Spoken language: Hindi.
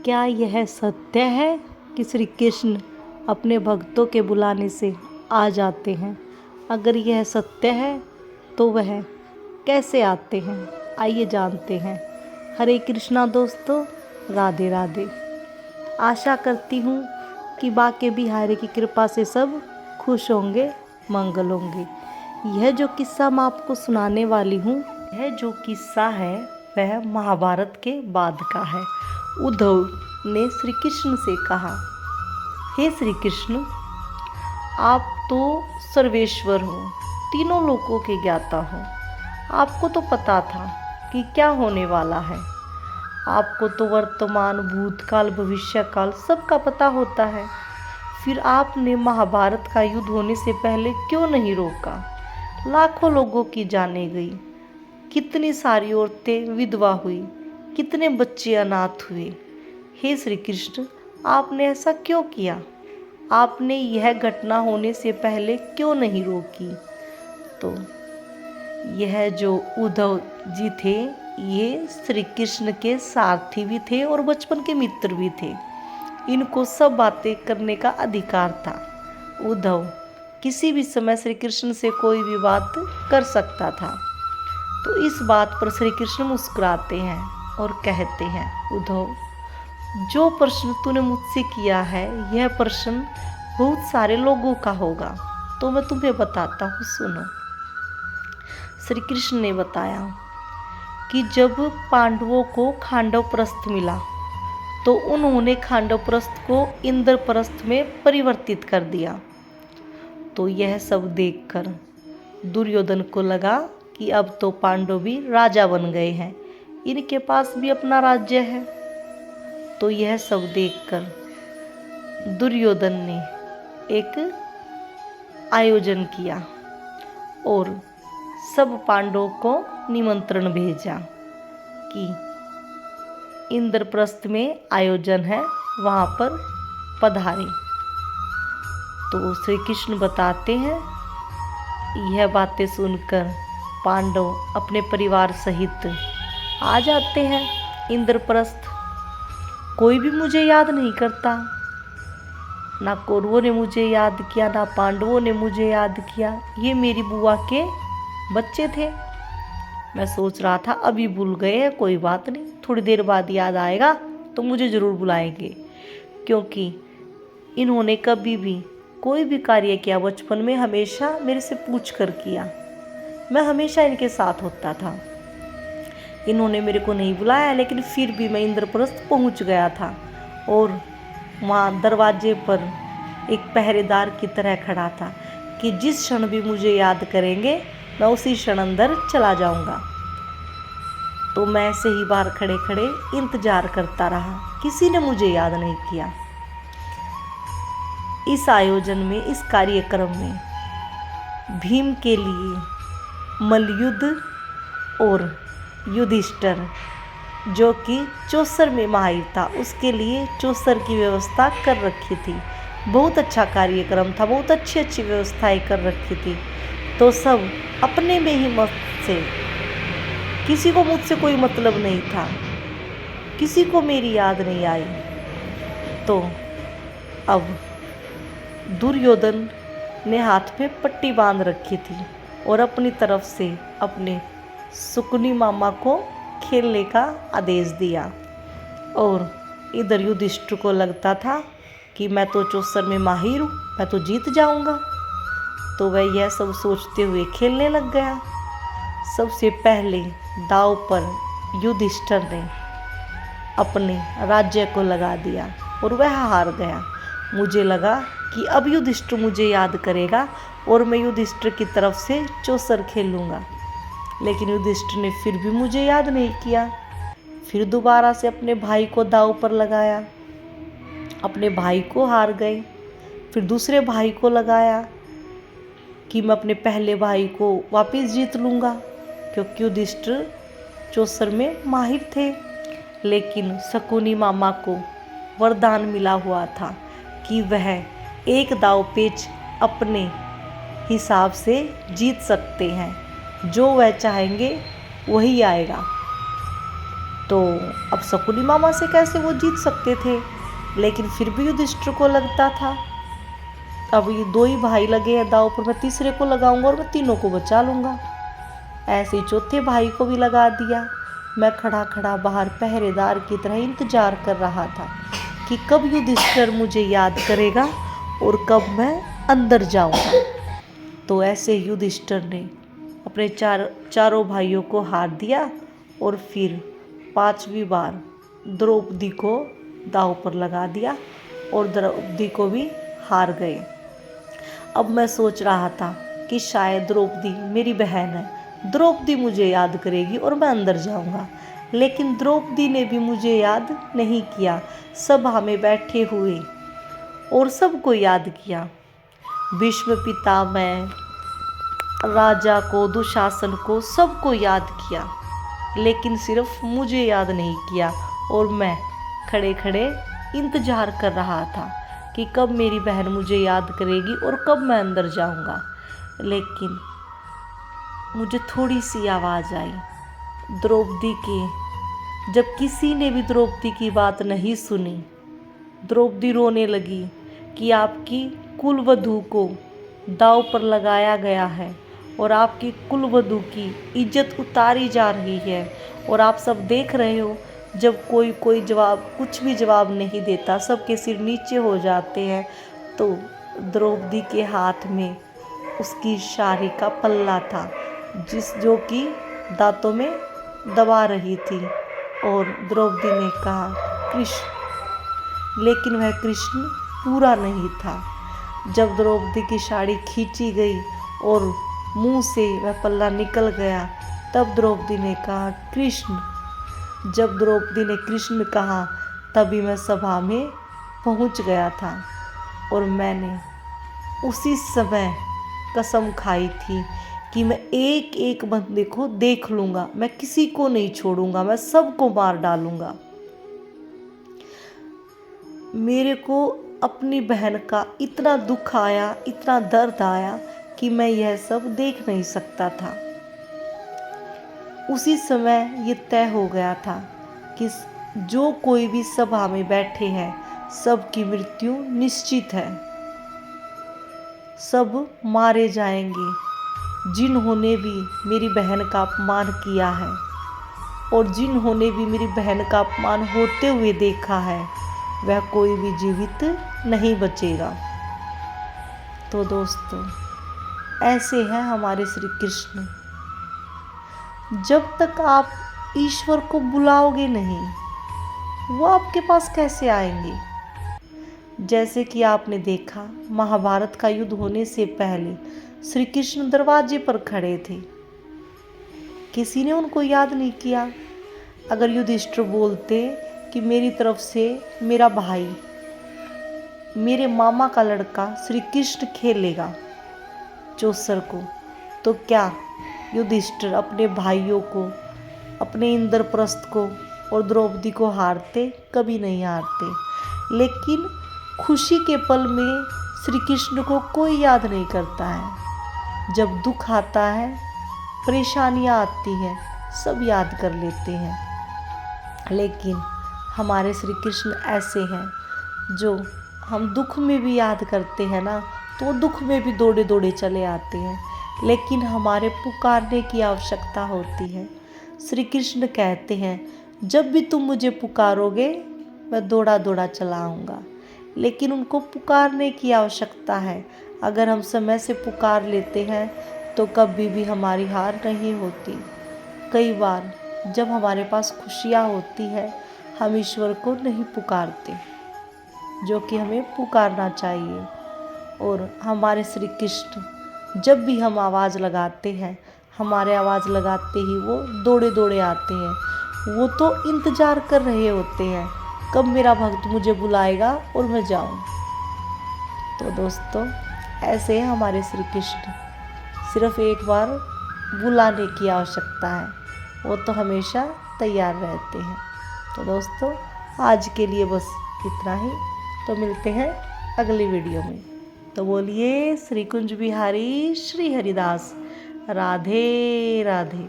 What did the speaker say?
क्या यह सत्य है कि श्री कृष्ण अपने भक्तों के बुलाने से आ जाते हैं? अगर यह सत्य है तो वह कैसे आते हैं, आइए जानते हैं। हरे कृष्णा दोस्तों, राधे राधे। आशा करती हूँ कि बाके बिहारी की कृपा से सब खुश होंगे, मंगल होंगे। यह जो किस्सा मैं आपको सुनाने वाली हूँ, यह जो किस्सा है वह महाभारत के बाद का है। उद्धव ने श्री कृष्ण से कहा, हे श्री कृष्ण, आप तो सर्वेश्वर हो, तीनों लोकों के ज्ञाता हो। आपको तो पता था कि क्या होने वाला है। आपको तो वर्तमान, भूतकाल, भविष्यकाल सबका पता होता है। फिर आपने महाभारत का युद्ध होने से पहले क्यों नहीं रोका? लाखों लोगों की जानें गई, कितनी सारी औरतें विधवा हुई, कितने बच्चे अनाथ हुए। हे श्री कृष्ण, आपने ऐसा क्यों किया? आपने यह घटना होने से पहले क्यों नहीं रोकी? तो यह जो उद्धव जी थे, ये श्री कृष्ण के सारथी भी थे और बचपन के मित्र भी थे। इनको सब बातें करने का अधिकार था। उद्धव किसी भी समय श्री कृष्ण से कोई भी बात कर सकता था। तो इस बात पर श्री कृष्ण मुस्कुराते हैं और कहते हैं, उद्धव, जो प्रश्न तूने मुझसे किया है यह प्रश्न बहुत सारे लोगों का होगा, तो मैं तुम्हें बताता हूँ, सुनो। श्री कृष्ण ने बताया कि जब पांडवों को खांडवप्रस्थ मिला तो उन्होंने खांडवप्रस्थ को इंद्रप्रस्थ में परिवर्तित कर दिया। तो यह सब देखकर दुर्योधन को लगा कि अब तो पांडव भी राजा बन गए हैं, इनके पास भी अपना राज्य है। तो यह सब देखकर दुर्योधन ने एक आयोजन किया और सब पांडवों को निमंत्रण भेजा कि इंद्रप्रस्थ में आयोजन है, वहाँ पर पधारें। तो श्री कृष्ण बताते हैं, यह बातें सुनकर पांडव अपने परिवार सहित आ जाते हैं इंद्रप्रस्थ। कोई भी मुझे याद नहीं करता, ना कौरवों ने मुझे याद किया, ना पांडवों ने मुझे याद किया। ये मेरी बुआ के बच्चे थे। मैं सोच रहा था अभी भूल गए हैं, कोई बात नहीं, थोड़ी देर बाद याद आएगा तो मुझे ज़रूर बुलाएंगे। क्योंकि इन्होंने कभी भी कोई भी कार्य किया बचपन में, हमेशा मेरे से पूछ कर किया। मैं हमेशा इनके साथ होता था। इन्होंने मेरे को नहीं बुलाया, लेकिन फिर भी मैं इंद्रप्रस्थ पहुंच गया था और वहाँ दरवाजे पर एक पहरेदार की तरह खड़ा था कि जिस क्षण भी मुझे याद करेंगे मैं उसी क्षण अंदर चला जाऊंगा। तो मैं ऐसे ही बाहर खड़े खड़े इंतजार करता रहा, किसी ने मुझे याद नहीं किया। इस आयोजन में, इस कार्यक्रम में भीम के लिए मल्लयुद्ध और युधिष्ठिर, जो कि चौसर में माहिर था, उसके लिए चौसर की व्यवस्था कर रखी थी। बहुत अच्छा कार्यक्रम था, बहुत अच्छी अच्छी व्यवस्थाएं कर रखी थी। तो सब अपने में ही मस्त से, किसी को मुझसे कोई मतलब नहीं था, किसी को मेरी याद नहीं आई। तो अब दुर्योधन ने हाथ पे पट्टी बांध रखी थी और अपनी तरफ से अपने शकुनी मामा को खेलने का आदेश दिया। और इधर युधिष्ठिर को लगता था कि मैं तो चौसर में माहिर हूँ, मैं तो जीत जाऊँगा। तो वह यह सब सोचते हुए खेलने लग गया। सबसे पहले दांव पर युधिष्ठिर ने अपने राज्य को लगा दिया और वह हार गया। मुझे लगा कि अब युधिष्ठिर मुझे याद करेगा और मैं युधिष्ठिर की तरफ से चौसर खेलूँगा, लेकिन युधिष्ठिर ने फिर भी मुझे याद नहीं किया। फिर दोबारा से अपने भाई को दांव पर लगाया, अपने भाई को हार गए। फिर दूसरे भाई को लगाया कि मैं अपने पहले भाई को वापस जीत लूँगा, क्योंकि युधिष्ठिर चौसर में माहिर थे। लेकिन शकुनी मामा को वरदान मिला हुआ था कि वह एक दाव पेच अपने हिसाब से जीत सकते हैं, जो वह चाहेंगे वही आएगा। तो अब शकुनी मामा से कैसे वो जीत सकते थे, लेकिन फिर भी युधिष्ठिर को लगता था अब ये 2 ही भाई लगे हैं दांव पर, मैं तीसरे को लगाऊंगा और मैं तीनों को बचा लूंगा। ऐसे ही चौथे भाई को भी लगा दिया। मैं खड़ा खड़ा बाहर पहरेदार की तरह इंतजार कर रहा था कि कब युधिष्ठिर मुझे याद करेगा और कब मैं अंदर जाऊंगा। तो ऐसे युधिष्ठिर ने अपने चारों भाइयों को हार दिया और फिर 5वीं बार द्रौपदी को दांव पर लगा दिया और द्रौपदी को भी हार गए। अब मैं सोच रहा था कि शायद द्रौपदी मेरी बहन है, द्रौपदी मुझे याद करेगी और मैं अंदर जाऊंगा, लेकिन द्रौपदी ने भी मुझे याद नहीं किया। सभा में बैठे हुए और सबको याद किया, भीष्म पितामह, राजा को, दुशासन को, सबको याद किया, लेकिन सिर्फ मुझे याद नहीं किया। और मैं खड़े खड़े इंतजार कर रहा था कि कब मेरी बहन मुझे याद करेगी और कब मैं अंदर जाऊंगा। लेकिन मुझे थोड़ी सी आवाज़ आई द्रौपदी की। जब किसी ने भी द्रौपदी की बात नहीं सुनी, द्रौपदी रोने लगी कि आपकी कुलवधू को दांव पर लगाया गया है और आपकी कुलवधू की इज्जत उतारी जा रही है, और आप सब देख रहे हो जब कोई जवाब, कुछ भी जवाब नहीं देता, सबके सिर नीचे हो जाते हैं। तो द्रौपदी के हाथ में उसकी साड़ी का पल्ला था जो कि दांतों में दबा रही थी, और द्रौपदी ने कहा कृष्ण, लेकिन वह कृष्ण पूरा नहीं था। जब द्रौपदी की साड़ी खींची गई और मुंह से वह पल्ला निकल गया, तब द्रौपदी ने कहा कृष्ण। जब द्रौपदी ने कृष्ण कहा तभी मैं सभा में पहुंच गया था, और मैंने उसी समय कसम खाई थी कि मैं एक एक बंदे को देख लूँगा, मैं किसी को नहीं छोड़ूंगा, मैं सबको मार डालूंगा। मेरे को अपनी बहन का इतना दुख आया, इतना दर्द आया कि मैं यह सब देख नहीं सकता था। उसी समय ये तय हो गया था कि जो कोई भी सभा में बैठे हैं सबकी मृत्यु निश्चित है, सब मारे जाएंगे। जिन्होंने भी मेरी बहन का अपमान किया है और जिन्होंने भी मेरी बहन का अपमान होते हुए देखा है, वह कोई भी जीवित नहीं बचेगा। तो दोस्तों, ऐसे हैं हमारे श्री कृष्ण। जब तक आप ईश्वर को बुलाओगे नहीं, वो आपके पास कैसे आएंगे। जैसे कि आपने देखा, महाभारत का युद्ध होने से पहले श्री कृष्ण दरवाजे पर खड़े थे, किसी ने उनको याद नहीं किया। अगर युधिष्ठिर बोलते कि मेरी तरफ से मेरा भाई, मेरे मामा का लड़का श्री कृष्ण खेलेगा चौसर को, तो क्या युधिष्ठिर अपने भाइयों को, अपने इंद्रप्रस्थ को और द्रौपदी को हारते? कभी नहीं हारते। लेकिन खुशी के पल में श्री कृष्ण को कोई याद नहीं करता है। जब दुख आता है, परेशानियाँ आती हैं, सब याद कर लेते हैं। लेकिन हमारे श्री कृष्ण ऐसे हैं, जो हम दुख में भी याद करते हैं ना, तो दुख में भी दौड़े दौड़े चले आते हैं, लेकिन हमारे पुकारने की आवश्यकता होती है। श्री कृष्ण कहते हैं, जब भी तुम मुझे पुकारोगे मैं दौड़ा दौड़ा चला आऊँगा। लेकिन उनको पुकारने की आवश्यकता है। अगर हम समय से पुकार लेते हैं तो कभी भी हमारी हार नहीं होती। कई बार जब हमारे पास खुशियाँ होती है, हम ईश्वर को नहीं पुकारते, जो कि हमें पुकारना चाहिए। और हमारे श्री कृष्ण जब भी हम आवाज़ लगाते हैं, हमारे आवाज़ लगाते ही वो दौड़े दौड़े आते हैं। वो तो इंतज़ार कर रहे होते हैं कब मेरा भक्त मुझे बुलाएगा और मैं जाऊं। तो दोस्तों, ऐसे हमारे श्री कृष्ण, सिर्फ एक बार बुलाने की आवश्यकता है, वो तो हमेशा तैयार रहते हैं। तो दोस्तों, आज के लिए बस इतना ही। तो मिलते हैं अगली वीडियो में। तो बोलिए श्री कुंज बिहारी श्री हरिदास, राधे राधे।